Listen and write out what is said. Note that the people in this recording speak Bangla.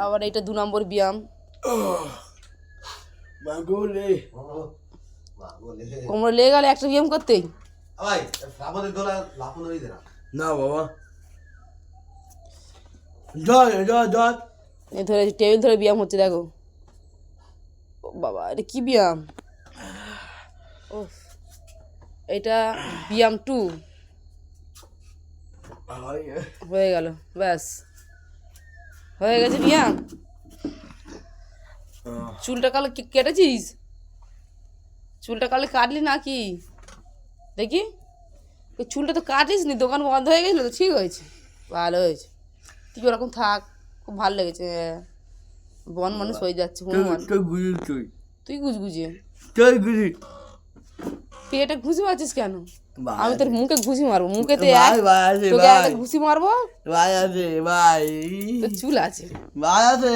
আবার এটা 2 নম্বর ব্যায়াম। কোমরে লেগে গেলে একটা ব্যায়াম করতেই না বাবা জল জল জল এ ধরে টেবিল ধরে ব্যায়াম হচ্ছে দেখো। ও বাবা এটা কি ব্যায়াম? ও এটা ব্যায়াম 2 হয়ে গেল, ব্যাস হয়ে গেছে ব্যায়াম। চুলটা কালো কেটেছিস? চুলটা কালো কাটলি নাকি দেখি? ওই চুলটা তো কাটিস নি, দোকান বন্ধ হয়ে গেছিলো তো, ঠিক হয়েছে, ভালো হয়েছে। তুই ওরকম থাক, খুব ভালো লেগেছে। বন মানুষ হয়ে যাচ্ছে হনুমান। তুই গুজগুজিয়ে তুই এটা ঘুষি মারছিস কেন? আমি তোর মুখে ঘুষি মারবো, মুখেতে তোকে একটা ঘুষি মারবো। ভাই আছে ভাই তোর চুল আছে। ভাই আছে।